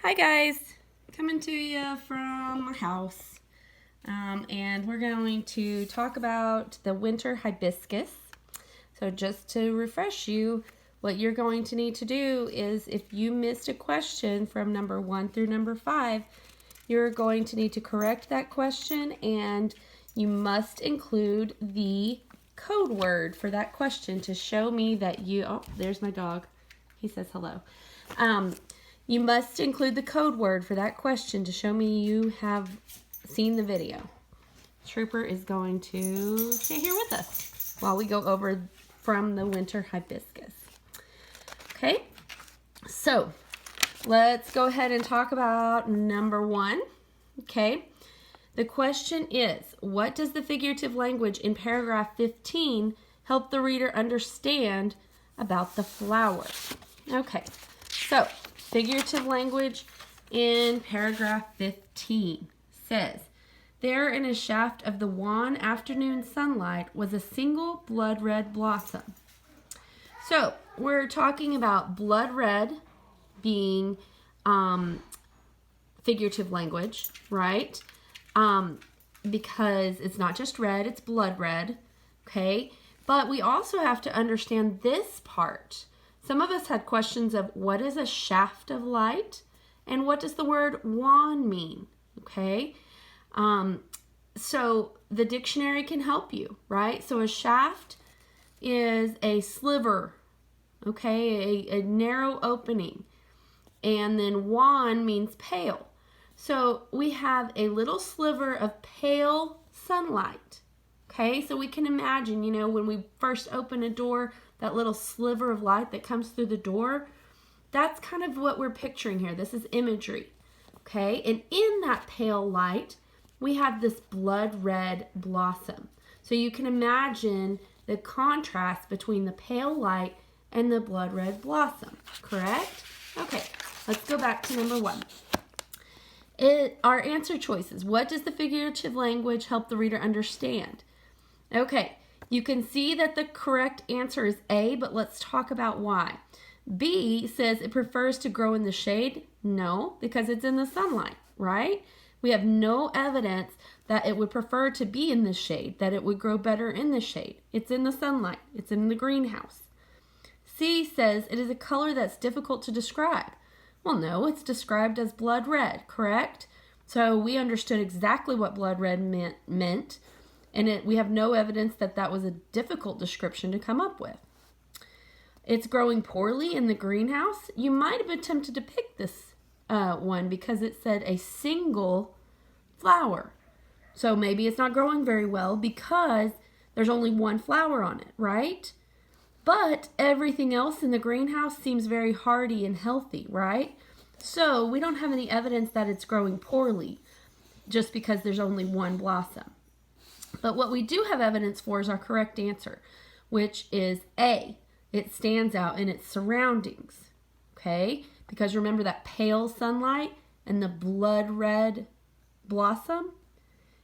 Hi guys, coming to you from my house, and we're going to talk about the winter hibiscus. So just to refresh you, what you're going to need to do is if you missed a question from number 1 through number 5, you're going to need to correct that question, and you must include the code word for that question to show me that you, oh, there's my dog. He says hello. You must include the code word for that question to show me you have seen the video. Trooper is going to stay here with us while we go over from the winter hibiscus. Okay, so let's go ahead and talk about number 1. Okay, the question is, what does the figurative language in paragraph 15 help the reader understand about the flower? Okay, so figurative language in paragraph 15 says, there in a shaft of the wan afternoon sunlight was a single blood red blossom. So we're talking about blood red being figurative language, right? Because it's not just red, it's blood red, okay? But we also have to understand this part. Some of us had questions of what is a shaft of light and what does the word wan mean, okay? So the dictionary can help you, right? So a shaft is a sliver, okay, a narrow opening. And then wan means pale. So we have a little sliver of pale sunlight, okay? So we can imagine, you know, when we first open a door, that little sliver of light that comes through the door, that's kind of what we're picturing here. This is imagery, okay? And in that pale light, we have this blood red blossom. So you can imagine the contrast between the pale light and the blood red blossom, correct? Okay, let's go back to number 1. Our answer choices. What does the figurative language help the reader understand? Okay, you can see that the correct answer is A, but let's talk about why. B says it prefers to grow in the shade. No, because it's in the sunlight, right? We have no evidence that it would prefer to be in the shade, that it would grow better in the shade. It's in the sunlight. It's in the greenhouse. C says it is a color that's difficult to describe. Well, no, it's described as blood red, correct? So we understood exactly what blood red meant, and we have no evidence that that was a difficult description to come up with. It's growing poorly in the greenhouse. You might have been tempted to pick this one because it said a single flower. So maybe it's not growing very well because there's only one flower on it, right? But everything else in the greenhouse seems very hardy and healthy, right? So we don't have any evidence that it's growing poorly just because there's only one blossom. But what we do have evidence for is our correct answer, which is A. It stands out in its surroundings, okay? Because remember that pale sunlight and the blood red blossom?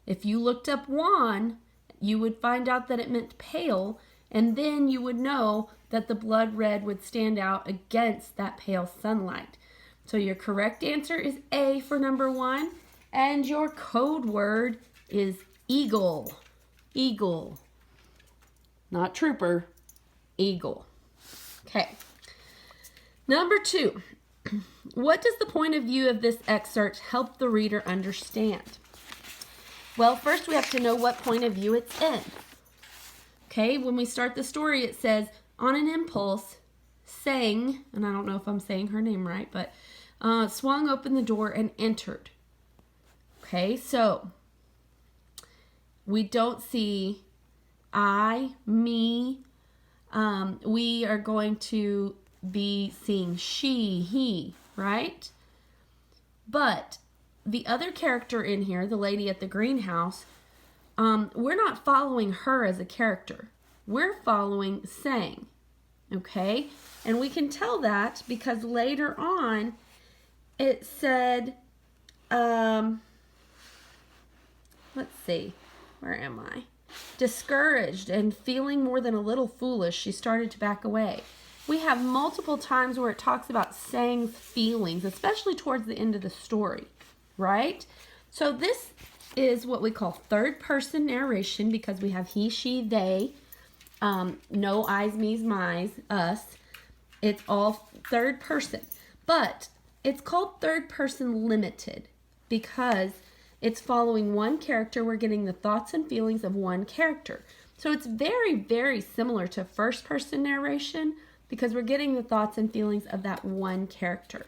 If you looked up wan, you would find out that it meant pale, and then you would know that the blood red would stand out against that pale sunlight. So your correct answer is A for number 1, and your code word is eagle. Eagle. Not trooper, eagle. Okay. Number 2. What does the point of view of this excerpt help the reader understand? Well, first we have to know what point of view it's in. Okay, when we start the story, it says, on an impulse, sang, and I don't know if I'm saying her name right, but swung open the door and entered. Okay, so we don't see I, me. We are going to be seeing she, he, right? But the other character in here, the lady at the greenhouse, we're not following her as a character. We're following sang, okay? And we can tell that because later on it said, let's see, where am I? Discouraged and feeling more than a little foolish, she started to back away. we have multiple times where it talks about Sang's feelings, especially towards the end of the story, right? So this is what we call third person narration because we have he, she, they, no I's, me's, my's, us. It's all third person. But it's called third person limited because it's following one character. We're getting the thoughts and feelings of one character. So it's very, very similar to first person narration because we're getting the thoughts and feelings of that one character.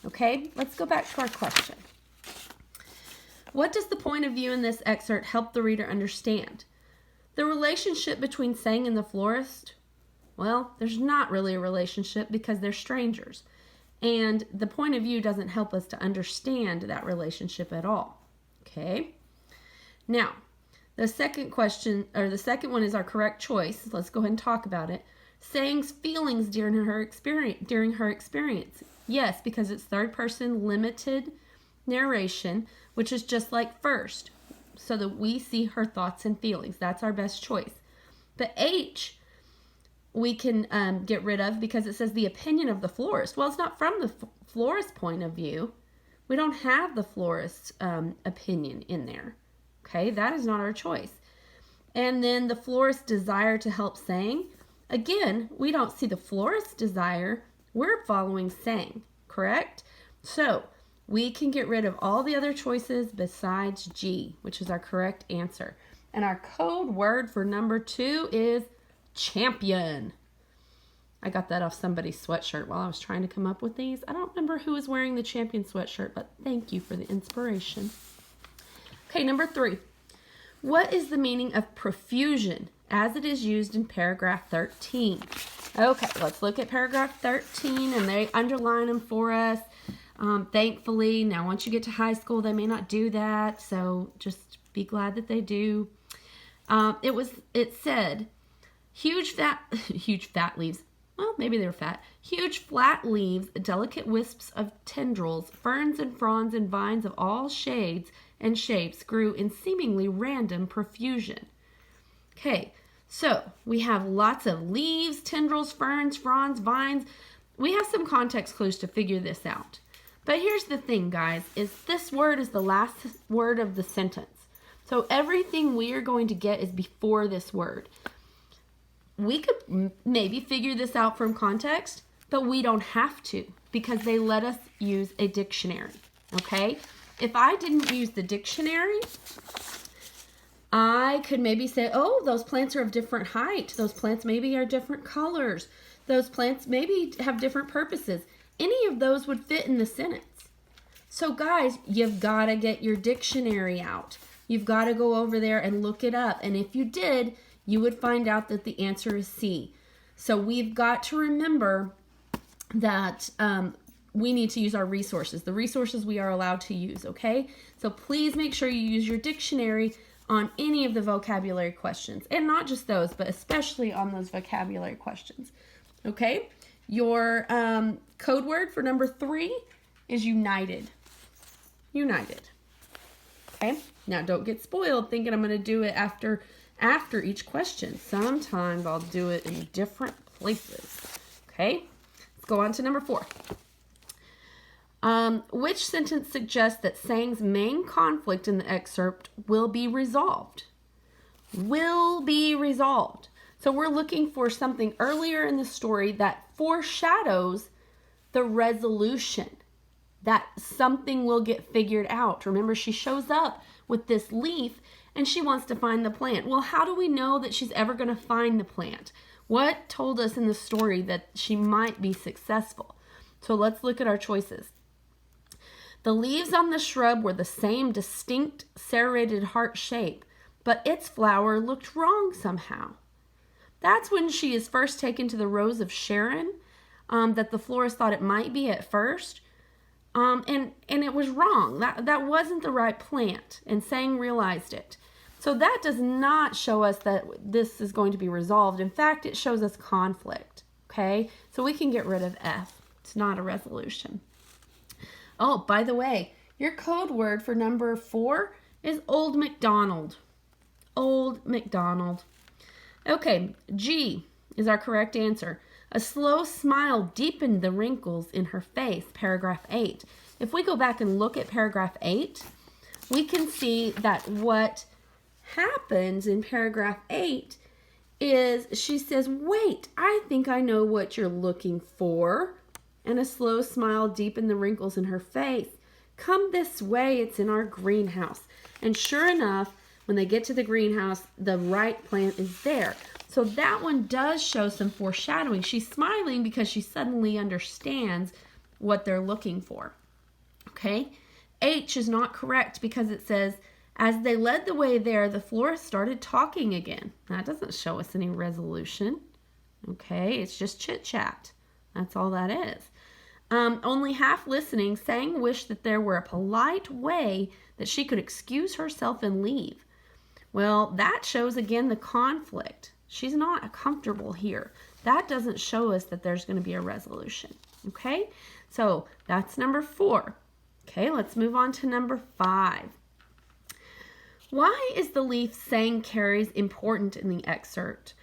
Okay, let's go back to our question. What does the point of view in this excerpt help the reader understand? The relationship between Sang and the florist? Well, there's not really a relationship because they're strangers. And the point of view doesn't help us to understand that relationship at all. Okay? Now, the second question, or the second one is our correct choice. Let's go ahead and talk about it. Sang's feelings during her experience. Yes, because it's third person limited narration, which is just like first, so that we see her thoughts and feelings. That's our best choice. The H we can get rid of because it says the opinion of the florist. Well, it's not from the florist's point of view. We don't have the florist's opinion in there. Okay, that is not our choice. And then the florist's desire to help Sang. Again, we don't see the florist's desire. We're following Sang, correct? So we can get rid of all the other choices besides G, which is our correct answer. And our code word for number 2 is champion. I got that off somebody's sweatshirt while I was trying to come up with these. I don't remember who was wearing the champion sweatshirt, but thank you for the inspiration. Okay, number 3. What is the meaning of profusion as it is used in paragraph 13? Okay, let's look at paragraph 13, and they underline them for us. Thankfully, now once you get to high school, they may not do that, so just be glad that they do. It said, huge fat leaves. Well, maybe they're fat. Huge flat leaves, delicate wisps of tendrils, ferns and fronds and vines of all shades and shapes grew in seemingly random profusion. Okay, so we have lots of leaves, tendrils, ferns, fronds, vines. We have some context clues to figure this out. But here's the thing, guys, is this word is the last word of the sentence. So everything we are going to get is before this word. We could maybe figure this out from context, but we don't have to because they let us use a dictionary, okay? If I didn't use the dictionary, I could maybe say, oh, those plants are of different height. Those plants maybe are different colors. Those plants maybe have different purposes. Any of those would fit in the sentence. So guys, you've got to get your dictionary out. You've got to go over there and look it up. And if you did, you would find out that the answer is C. So we've got to remember that we need to use our resources. The resources we are allowed to use, okay? So please make sure you use your dictionary on any of the vocabulary questions. And not just those, but especially on those vocabulary questions, okay? Your code word for number 3 is united. United. Okay? Now don't get spoiled thinking I'm going to do it after each question. Sometimes I'll do it in different places. Okay? Let's go on to number 4. Which sentence suggests that Sang's main conflict in the excerpt will be resolved? Will be resolved. So we're looking for something earlier in the story that foreshadows the resolution, that something will get figured out. Remember, she shows up with this leaf and she wants to find the plant. Well, how do we know that she's ever going to find the plant? What told us in the story that she might be successful? So let's look at our choices. The leaves on the shrub were the same distinct serrated heart shape, but its flower looked wrong somehow. That's when she is first taken to the Rose of Sharon, that the florist thought it might be at first. And it was wrong. That wasn't the right plant, and Sang realized it. So that does not show us that this is going to be resolved. In fact, it shows us conflict, okay? So we can get rid of F. It's not a resolution. Oh, by the way, your code word for number 4 is Old MacDonald. Old MacDonald. Okay, G is our correct answer. A slow smile deepened the wrinkles in her face, paragraph 8. If we go back and look at paragraph 8, we can see that what happens in paragraph 8 is she says, wait, I think I know what you're looking for. And a slow smile deepened the wrinkles in her face. Come this way, it's in our greenhouse. And sure enough, when they get to the greenhouse, the right plant is there. So that one does show some foreshadowing. She's smiling because she suddenly understands what they're looking for. Okay? H is not correct because it says, as they led the way there, the florist started talking again. That doesn't show us any resolution. Okay? It's just chit-chat. That's all that is. Only half listening, Sang wished that there were a polite way that she could excuse herself and leave. Well, that shows again the conflict. She's not comfortable here. That doesn't show us that there's going to be a resolution. Okay? So that's number 4. Okay, let's move on to number 5. Why is the leaf Sang carries important in the excerpt?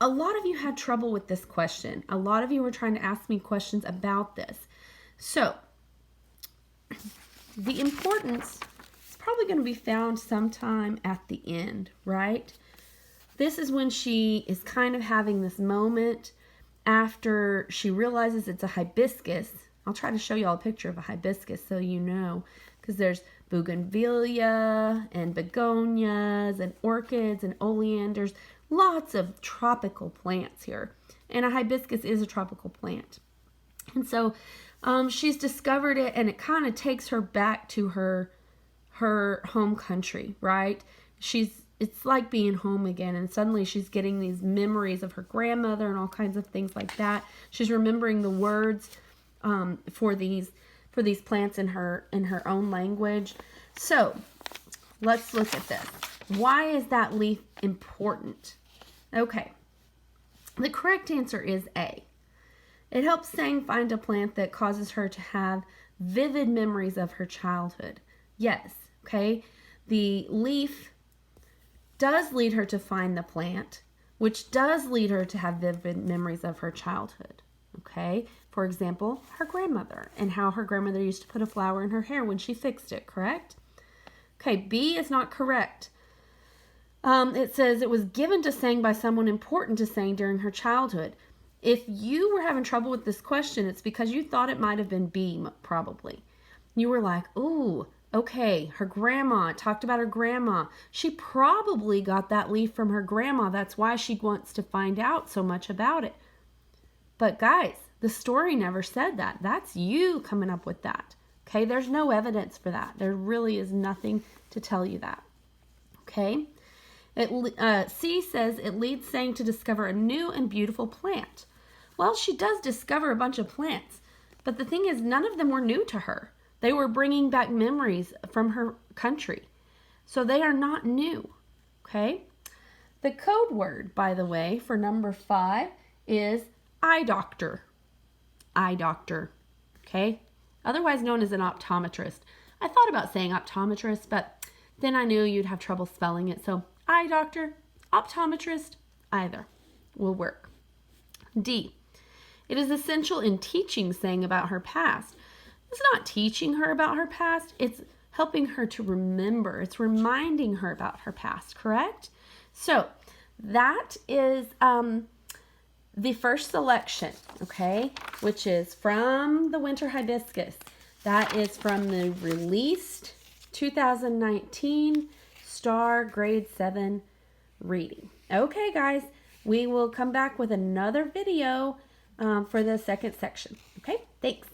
A lot of you had trouble with this question. A lot of you were trying to ask me questions about this. So, the importance is probably going to be found sometime at the end, right? This is when she is kind of having this moment after she realizes it's a hibiscus. I'll try to show you all a picture of a hibiscus so you know, because there's bougainvillea and begonias and orchids and oleanders. Lots of tropical plants here. And a hibiscus is a tropical plant. And so she's discovered it, and it kind of takes her back to her home country, right? It's like being home again, and suddenly she's getting these memories of her grandmother and all kinds of things like that. She's remembering the words for these plants in her own language. So let's look at this. Why is that leaf important? Okay, the correct answer is A. It helps Sang find a plant that causes her to have vivid memories of her childhood. Yes, okay, the leaf does lead her to find the plant, which does lead her to have vivid memories of her childhood. Okay, for example, her grandmother and how her grandmother used to put a flower in her hair when she fixed it, correct? Okay, B is not correct. It says it was given to Sang by someone important to Sang during her childhood. If you were having trouble with this question, it's because you thought it might have been B, probably. You were like, ooh, okay, her grandma, talked about her grandma. She probably got that leaf from her grandma. That's why she wants to find out so much about it. But guys, the story never said that. That's you coming up with that. Okay, there's no evidence for that. There really is nothing to tell you that. Okay, C says it leads Sang to discover a new and beautiful plant. Well, she does discover a bunch of plants, but the thing is, none of them were new to her. They were bringing back memories from her country, so they are not new. Okay, the code word, by the way, for number 5 is eye doctor. Eye doctor. Okay, otherwise known as an optometrist. I thought about saying optometrist, but then I knew you'd have trouble spelling it, so eye doctor, optometrist, either will work. D, it is essential in teaching Sang about her past. It's not teaching her about her past, it's helping her to remember. It's reminding her about her past, correct? So that is the first selection, okay, which is from the Winter Hibiscus. That is from the released 2019 STAAR Grade 7 reading. Okay, guys, we will come back with another video for the second section. Okay, thanks.